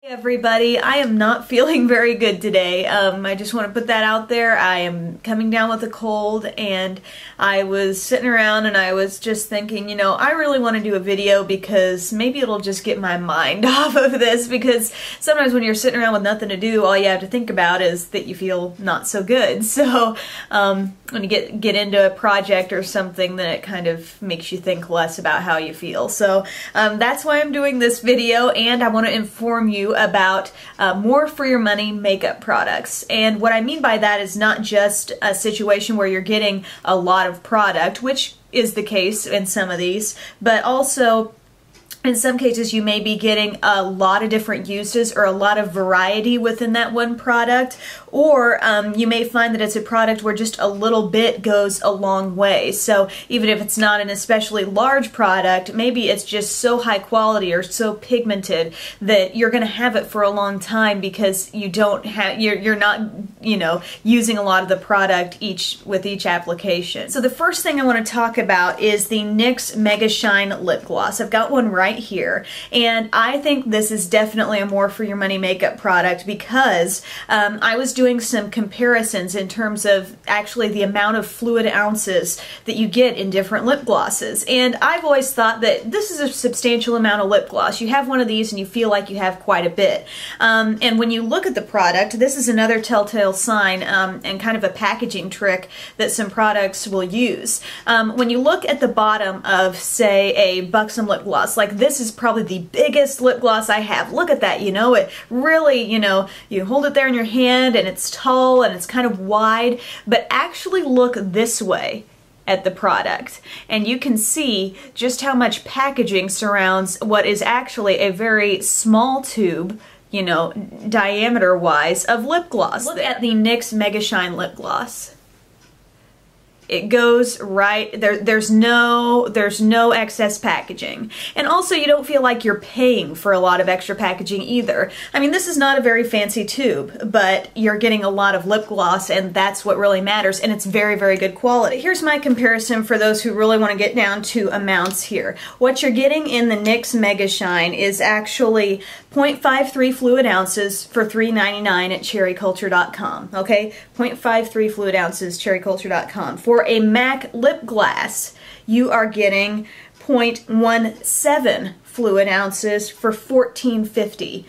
Hey everybody, I am not feeling very good today. I just want to put that out there. I am coming down with a cold, and I was sitting around and I was just thinking, you know, I really want to do a video because maybe it'll just get my mind off of this, because sometimes when you're sitting around with nothing to do, all you have to think about is that you feel not so good. So when you get into a project or something, then it kind of makes you think less about how you feel. So that's why I'm doing this video, and I want to inform you about more for your money makeup products. And what I mean by that is not just a situation where you're getting a lot of product, which is the case in some of these, but also in some cases you may be getting a lot of different uses or a lot of variety within that one product, or you may find that it's a product where just a little bit goes a long way. So even if it's not an especially large product, maybe it's just so high quality or so pigmented that you're going to have it for a long time because you don't have, you're not, you know, using a lot of the product with each application. So the first thing I want to talk about is the NYX Mega Shine Lip Gloss. I've got one right here, and I think this is definitely a more for your money makeup product because I was doing some comparisons in terms of actually the amount of fluid ounces that you get in different lip glosses, and I've always thought that this is a substantial amount of lip gloss. You have one of these and you feel like you have quite a bit, and when you look at the product, this is another telltale sign and kind of a packaging trick that some products will use. When you look at the bottom of, say, a Buxom lip gloss, like this is probably the biggest lip gloss I have. Look at that, you know, it really, you know, you hold it there in your hand and it's tall and it's kind of wide, but actually look this way at the product and you can see just how much packaging surrounds what is actually a very small tube, you know, diameter wise, of lip gloss. Look at the NYX Mega Shine Lip Gloss. It goes right there. There's no excess packaging, and also you don't feel like you're paying for a lot of extra packaging either. I mean, this is not a very fancy tube, but you're getting a lot of lip gloss, and that's what really matters, and it's very, very good quality. Here's my comparison for those who really want to get down to amounts here. What you're getting in the NYX Mega Shine is actually 0.53 fluid ounces for $3.99 at cherryculture.com. Okay, 0.53 fluid ounces, cherryculture.com. For a MAC lip glass, you are getting 0.17 fluid ounces for $14.50.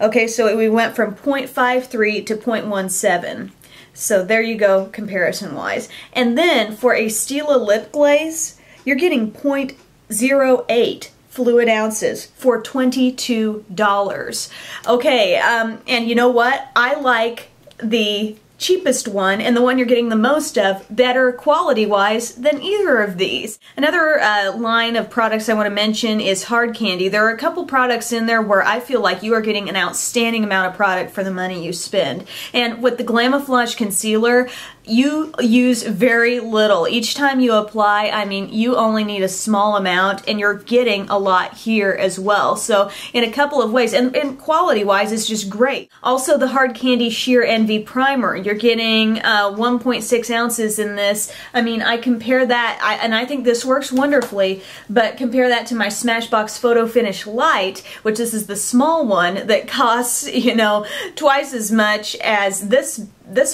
Okay, so we went from 0.53 to 0.17. So there you go, comparison-wise. And then for a Stila lip glaze, you're getting 0.08 fluid ounces for $22. Okay, and you know what? I like the cheapest one and the one you're getting the most of better quality-wise than either of these. Another line of products I want to mention is Hard Candy. There are a couple products in there where I feel like you are getting an outstanding amount of product for the money you spend. And with the Glamouflage Concealer, you use very little. Each time you apply, I mean, you only need a small amount, and you're getting a lot here as well. So in a couple of ways, and quality-wise, it's just great. Also, the Hard Candy Sheer Envy Primer. You're getting 1.6 ounces in this. I mean, I compare that, and I think this works wonderfully, but compare that to my Smashbox Photo Finish Light, which this is the small one that costs, you know, twice as much as this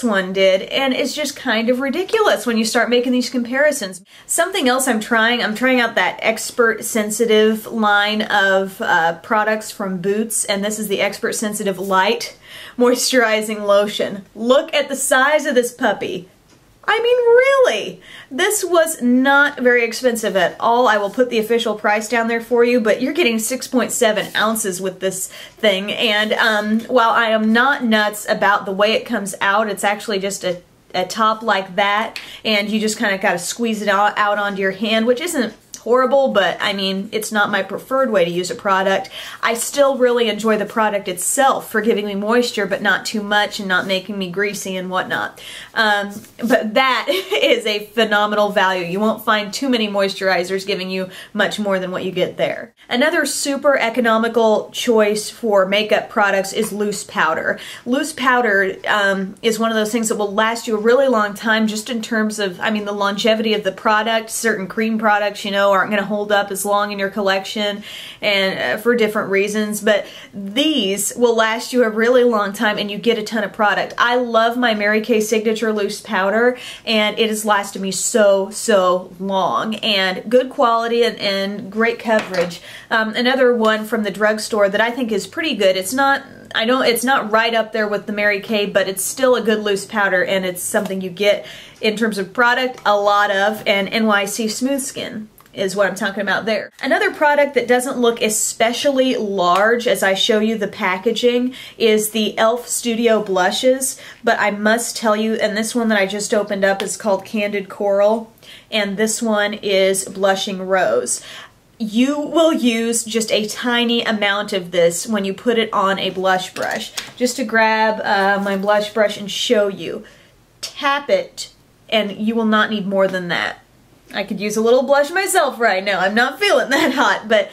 one did, and it's just kind of ridiculous when you start making these comparisons. Something else I'm trying out that Expert Sensitive line of products from Boots, and this is the Expert Sensitive Light Moisturizing Lotion. Look at the size of this puppy. I mean, really, this was not very expensive at all. I will put the official price down there for you, but you're getting 6.7 ounces with this thing, and while I am not nuts about the way it comes out, it's actually just a top like that, and you just kind of got to squeeze it out onto your hand, which isn't horrible, but I mean, it's not my preferred way to use a product. I still really enjoy the product itself for giving me moisture, but not too much and not making me greasy and whatnot. But that is a phenomenal value. You won't find too many moisturizers giving you much more than what you get there. Another super economical choice for makeup products is loose powder. Loose powder is one of those things that will last you a really long time, just in terms of, I mean, the longevity of the product. Certain cream products, you know, aren't going to hold up as long in your collection, and for different reasons, but these will last you a really long time and you get a ton of product. I love my Mary Kay Signature Loose Powder, and it has lasted me so long, and good quality and great coverage. Another one from the drugstore that I think is pretty good. It's not right up there with the Mary Kay, but it's still a good loose powder, and it's something you get in terms of product a lot of, and NYC Smooth Skin is what I'm talking about there. Another product that doesn't look especially large as I show you the packaging is the e.l.f. Studio Blushes, but I must tell you, and this one that I just opened up is called Candid Coral, and this one is Blushing Rose. You will use just a tiny amount of this when you put it on a blush brush. Just to grab my blush brush and show you. Tap it, and you will not need more than that. I could use a little blush myself right now. I'm not feeling that hot, but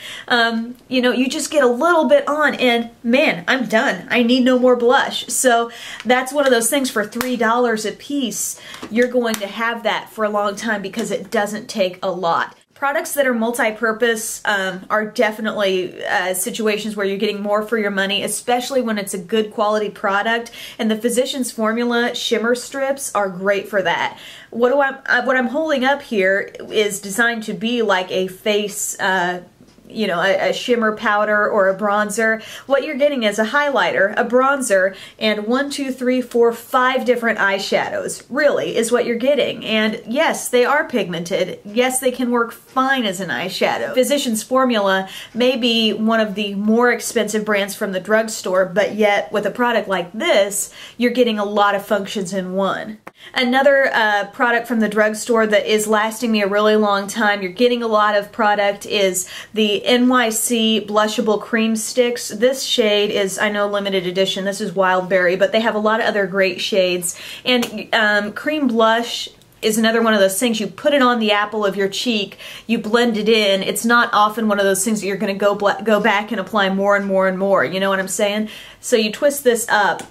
you know, you just get a little bit on and man, I'm done. I need no more blush. So that's one of those things for $3 a piece. You're going to have that for a long time because it doesn't take a lot. Products that are multi-purpose are definitely situations where you're getting more for your money, especially when it's a good quality product. And the Physicians Formula shimmer strips are great for that. What I'm holding up here is designed to be like a face, you know, a shimmer powder or a bronzer. What you're getting is a highlighter, a bronzer, and 5 different eyeshadows, really, is what you're getting. And yes, they are pigmented. Yes, they can work fine as an eyeshadow. Physicians Formula may be one of the more expensive brands from the drugstore, but yet with a product like this, you're getting a lot of functions in one. Another product from the drugstore that is lasting me a really long time, you're getting a lot of product, is the NYC Blushable Cream Sticks. This shade is, I know, limited edition. This is Wild Berry, but they have a lot of other great shades. And cream blush is another one of those things. You put it on the apple of your cheek, you blend it in. It's not often one of those things that you're going to go back and apply more and more and more. You know what I'm saying? So you twist this up,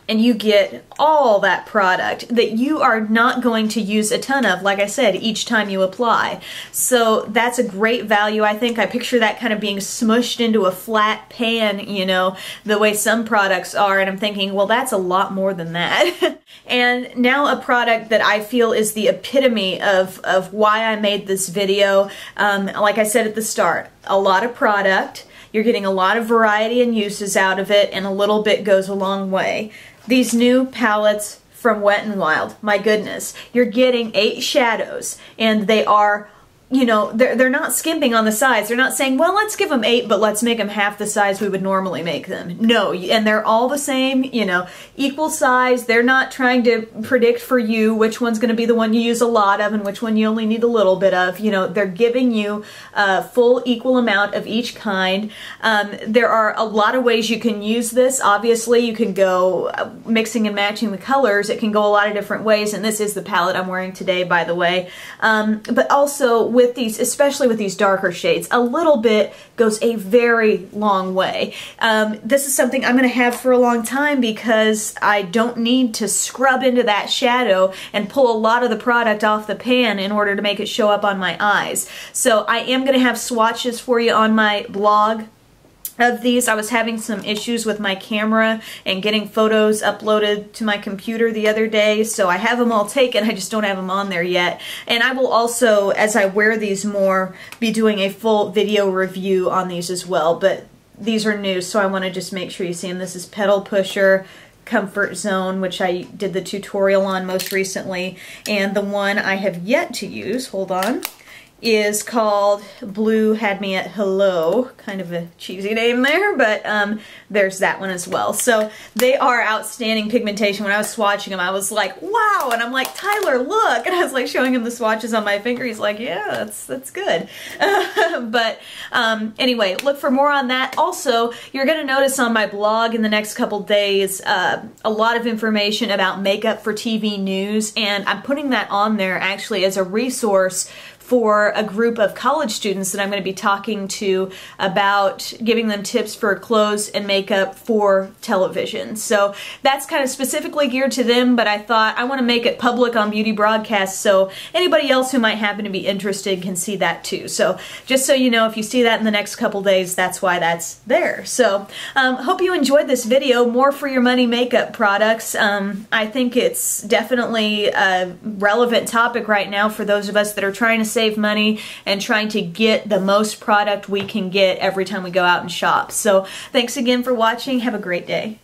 and you get all that product that you are not going to use a ton of, like I said, each time you apply. So that's a great value, I think. I picture that kind of being smushed into a flat pan, you know, the way some products are, and I'm thinking, well, that's a lot more than that. And now a product that I feel is the epitome of why I made this video. Like I said at the start, a lot of product. You're getting a lot of variety and uses out of it, and a little bit goes a long way. These new palettes from Wet n Wild, my goodness, you're getting 8 shadows, and they are, you know, they're not skimping on the size. They're not saying, well, let's give them 8, but let's make them half the size we would normally make them. No, and they're all the same, you know, equal size. They're not trying to predict for you which one's going to be the one you use a lot of and which one you only need a little bit of. You know, they're giving you a full equal amount of each kind. There are a lot of ways you can use this. Obviously, you can go mixing and matching the colors. It can go a lot of different ways, and this is the palette I'm wearing today, by the way. But also, with these, especially with these darker shades, a little bit goes a very long way. This is something I'm going to have for a long time because I don't need to scrub into that shadow and pull a lot of the product off the pan in order to make it show up on my eyes. So I am going to have swatches for you on my blog of these. I was having some issues with my camera and getting photos uploaded to my computer the other day, so I have them all taken, I just don't have them on there yet. And I will also, as I wear these more, be doing a full video review on these as well, but these are new, so I want to just make sure you see them. This is Petal Pusher Comfort Zone, which I did the tutorial on most recently, and the one I have yet to use, hold on, is called Blue Had Me at Hello. Kind of a cheesy name there, but there's that one as well. So they are outstanding pigmentation. When I was swatching them, I was like, wow! And I'm like, Tyler, look! And I was like showing him the swatches on my finger. He's like, yeah, that's good. But anyway, look for more on that. Also, you're going to notice on my blog in the next couple days a lot of information about makeup for TV news, and I'm putting that on there actually as a resource for a group of college students that I'm going to be talking to about giving them tips for clothes and makeup for television. So that's kind of specifically geared to them, but I thought I want to make it public on Beauty Broadcast so anybody else who might happen to be interested can see that too. So just so you know, if you see that in the next couple days, that's why that's there. So hope you enjoyed this video. More for your money makeup products. I think it's definitely a relevant topic right now for those of us that are trying to save money and trying to get the most product we can get every time we go out and shop. So thanks again for watching. Have a great day.